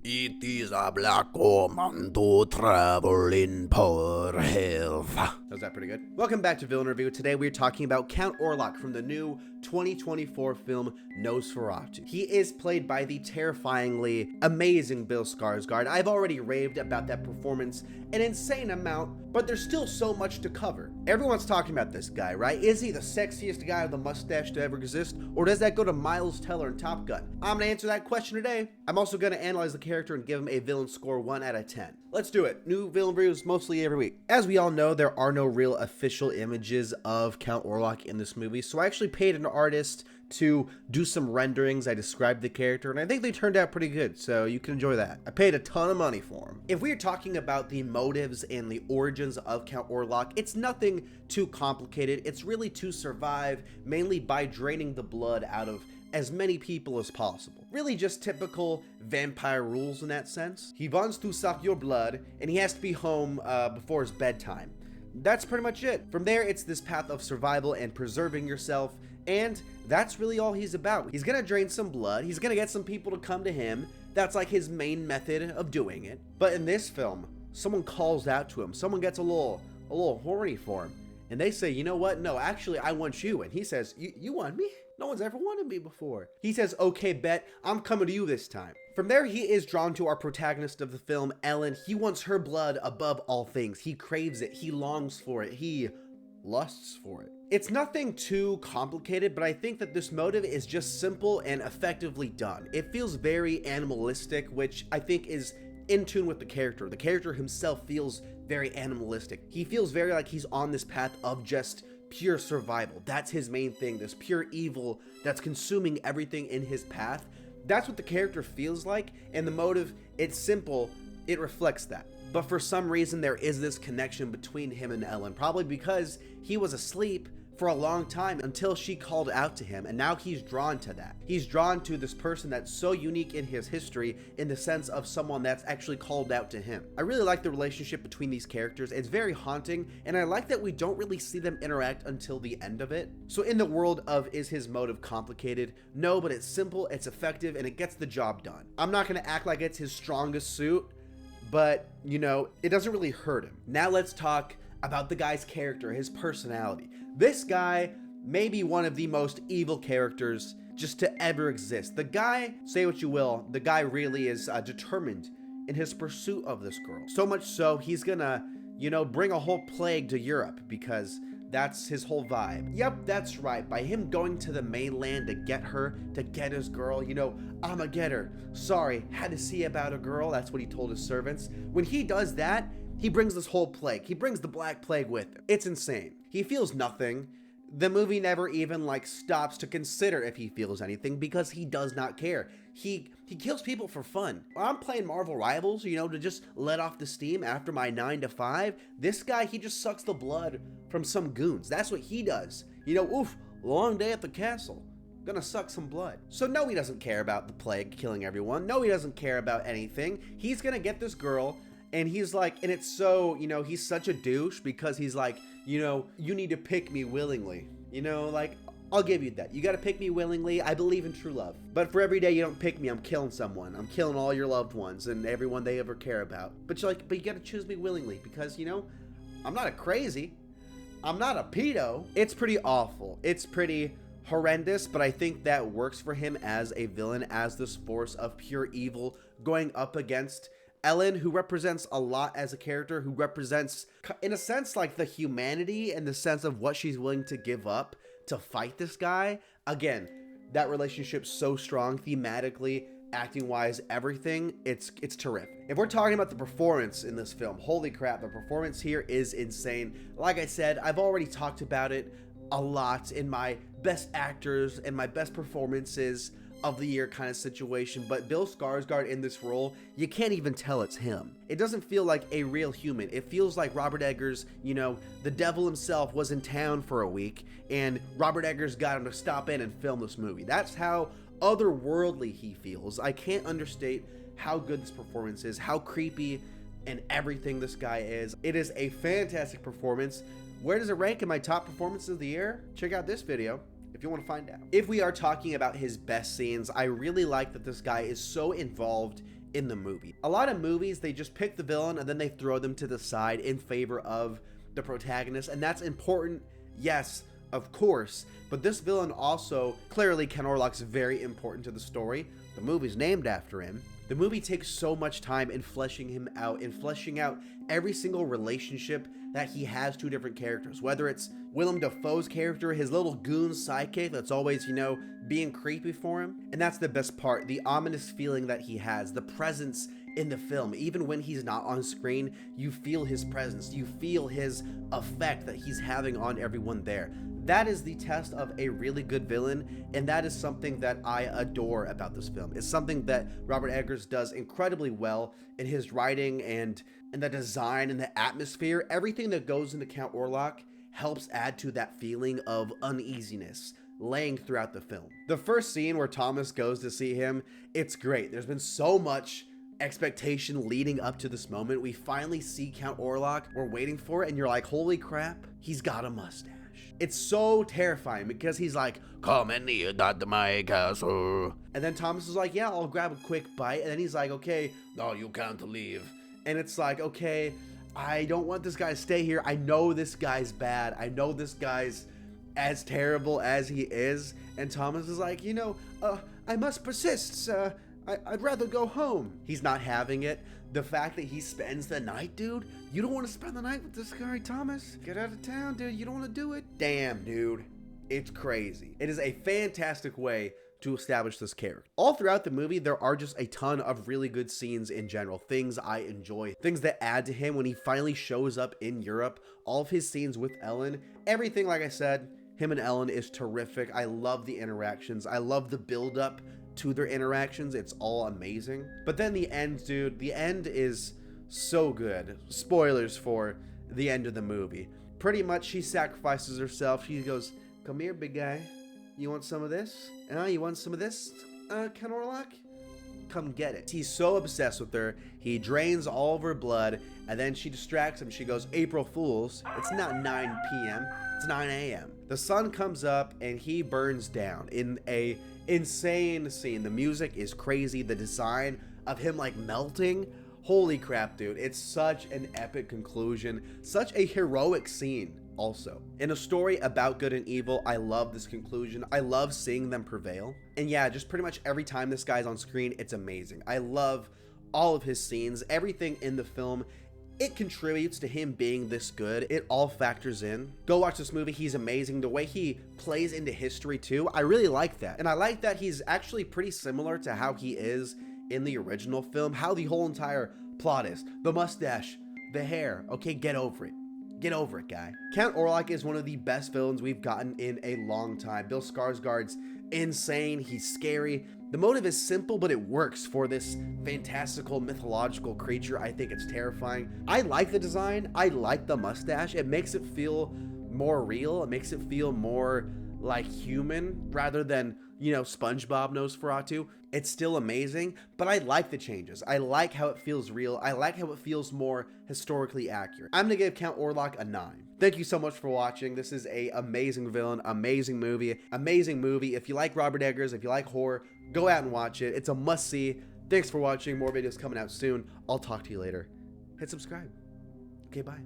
It is a black woman to travel in poor health. Was that pretty good? Welcome back to Villain Review. Today we're talking about Count Orlok from the new 2024 film Nosferatu. He is played by the terrifyingly amazing Bill Skarsgard. I've already raved about that performance an insane amount, but there's still so much to cover. Everyone's talking about this guy, right? Is he the sexiest guy with a mustache to ever exist, or does that go to Miles Teller in Top Gun? I'm gonna answer that question today. I'm also gonna analyze the character and give him a villain score 1 out of 10. Let's do it. New villain reviews mostly every week. As we all know, there are no real official images of Count Orlok in this movie, so I actually paid an artist to do some renderings. I described the character, and I think they turned out pretty good, so you can enjoy that. I paid a ton of money for them. If we're talking about the motives and the origins of Count Orlok, it's nothing too complicated. It's really to survive, mainly by draining the blood out of as many people as possible. Really just typical vampire rules in that sense. He wants to suck your blood, and he has to be home before his bedtime. That's pretty much it. From there, it's this path of survival and preserving yourself, and that's really all he's about. He's gonna drain some blood, he's gonna get some people to come to him. That's like his main method of doing it. But in this film, someone calls out to him, someone gets a little horny for him, and they say, you know what, no, actually I want you. And he says, you want me? No one's ever wanted me before. He says, okay, bet, I'm coming to you this time. From there, he is drawn to our protagonist of the film, Ellen. He wants her blood above all things. He craves it, he longs for it, he lusts for it. It's nothing too complicated, but I think that this motive is just simple and effectively done. It feels very animalistic, which I think is in tune with the character. The character himself feels very animalistic. He feels very like he's on this path of just pure survival. That's his main thing, this pure evil that's consuming everything in his path. That's what the character feels like, and the motive, it's simple, it reflects that. But for some reason, there is this connection between him and Ellen, probably because he was asleep for a long time until she called out to him, and now he's drawn to that. He's drawn to this person that's so unique in his history in the sense of someone that's actually called out to him. I really like the relationship between these characters. It's very haunting, and I like that we don't really see them interact until the end of it. So in the world of is his motive complicated? No, but it's simple, it's effective, and it gets the job done. I'm not gonna act like it's his strongest suit, but you know, it doesn't really hurt him. Now let's talk about the guy's character, his personality. This guy may be one of the most evil characters just to ever exist. The guy, say what you will, the guy really is determined in his pursuit of this girl. So much so, he's gonna, you know, bring a whole plague to Europe because that's his whole vibe. Yep, that's right. By him going to the mainland to get her, to get his girl, you know, I'ma get her. Sorry, had to see about a girl. That's what he told his servants. When he does that, he brings this whole plague. He brings the Black Plague with him. It's insane. He feels nothing. The movie never even stops to consider if he feels anything because he does not care. He kills people for fun. When I'm playing Marvel Rivals, you know, to just let off the steam after my 9 to 5, this guy, he just sucks the blood from some goons. That's what he does. You know, oof, long day at the castle. Gonna suck some blood. So no, he doesn't care about the plague killing everyone. No, he doesn't care about anything. He's gonna get this girl. And he's like, and it's so, you know, he's such a douche because he's like, you know, you need to pick me willingly. You know, like, I'll give you that. You got to pick me willingly. I believe in true love. But for every day you don't pick me, I'm killing someone. I'm killing all your loved ones and everyone they ever care about. But you're like, but you got to choose me willingly because, you know, I'm not a crazy. I'm not a pedo. It's pretty awful. It's pretty horrendous, but I think that works for him as a villain, as this force of pure evil going up against Ellen, who represents a lot as a character, who represents, in a sense, like the humanity and the sense of what she's willing to give up to fight this guy. Again, that relationship's so strong thematically, acting-wise, everything. It's terrific. If we're talking about the performance in this film, holy crap, the performance here is insane. Like I said, I've already talked about it a lot in my best actors and my best performances of the year kind of situation, but Bill Skarsgard in this role, you can't even tell it's him. It doesn't feel like a real human. It feels like Robert Eggers, you know, the devil himself was in town for a week and Robert Eggers got him to stop in and film this movie. That's how otherworldly he feels. I can't understate how good this performance is, how creepy and everything this guy is. It is a fantastic performance. Where does it rank in my top performances of the year? Check out this video if you want to find out. If we are talking about his best scenes, I really like that this guy is so involved in the movie. A lot of movies, they just pick the villain and then they throw them to the side in favor of the protagonist, and that's important, yes, of course, but this villain also, clearly Count Orlok's very important to the story. The movie's named after him. The movie takes so much time in fleshing him out, in fleshing out every single relationship that he has to different characters, whether it's Willem Dafoe's character, his little goon sidekick that's always, you know, being creepy for him. And that's the best part, the ominous feeling that he has, the presence in the film. Even when he's not on screen, you feel his presence, you feel his effect that he's having on everyone there. That is the test of a really good villain, and that is something that I adore about this film. It's something that Robert Eggers does incredibly well in his writing and in the design and the atmosphere. Everything that goes into Count Orlok helps add to that feeling of uneasiness laying throughout the film. The first scene where Thomas goes to see him, it's great. There's been so much expectation leading up to this moment. We finally see Count Orlok. We're waiting for it, and you're like, holy crap, he's got a mustache. It's so terrifying because he's like, come and eat at my castle. And then Thomas is like, yeah, I'll grab a quick bite. And then he's like, okay, No, you can't leave. and it's like, okay, I don't want this guy to stay here. I know this guy's bad. I know this guy's as terrible as he is. And Thomas is like, you know, I must persist. I'd rather go home. He's not having it. The fact that he spends the night, dude, you don't want to spend the night with this guy, Thomas. Get out of town, dude. You don't want to do it. Damn, dude. It's crazy. It is a fantastic way to establish this character. All throughout the movie, there are just a ton of really good scenes in general, things I enjoy, things that add to him when he finally shows up in Europe. All of his scenes with Ellen, everything, like I said, him and Ellen is terrific. I love the interactions. I love the build-up to their interactions. It's all amazing. But then the end, dude, the end is so good. Spoilers for the end of the movie. Pretty much she sacrifices herself. She goes, come here, big guy. You want some of this? You want some of this, Count Orlok? Come get it. He's so obsessed with her. He drains all of her blood, and then she distracts him. She goes, April Fools. It's not 9 p.m. It's 9 a.m. The sun comes up, and he burns down in a insane scene. The music is crazy. The design of him like melting. Holy crap, dude. It's such an epic conclusion. Such a heroic scene. Also, in a story about good and evil, I love this conclusion. I love seeing them prevail. And yeah, just pretty much every time this guy's on screen, it's amazing. I love all of his scenes, everything in the film. It contributes to him being this good. It all factors in. Go watch this movie. He's amazing. The way he plays into history too, I really like that. And I like that he's actually pretty similar to how he is in the original film, how the whole entire plot is. The mustache, the hair. Okay, get over it. Get over it, guy. Count Orlok is one of the best villains we've gotten in a long time. Bill Skarsgard's insane. He's scary. The motive is simple, but it works for this fantastical, mythological creature. I think it's terrifying. I like the design. I like the mustache. It makes it feel more real. It makes it feel more like human rather than, you know, SpongeBob Nosferatu. It's still amazing, but I like the changes. I like how it feels real. I like how it feels more historically accurate. I'm gonna give Count Orlok a 9. Thank you so much for watching. This is a amazing villain, amazing movie. If you like Robert Eggers, if you like horror, go out and watch it. It's a must-see. Thanks for watching. More videos coming out soon. I'll talk to you later. Hit subscribe. Okay, bye.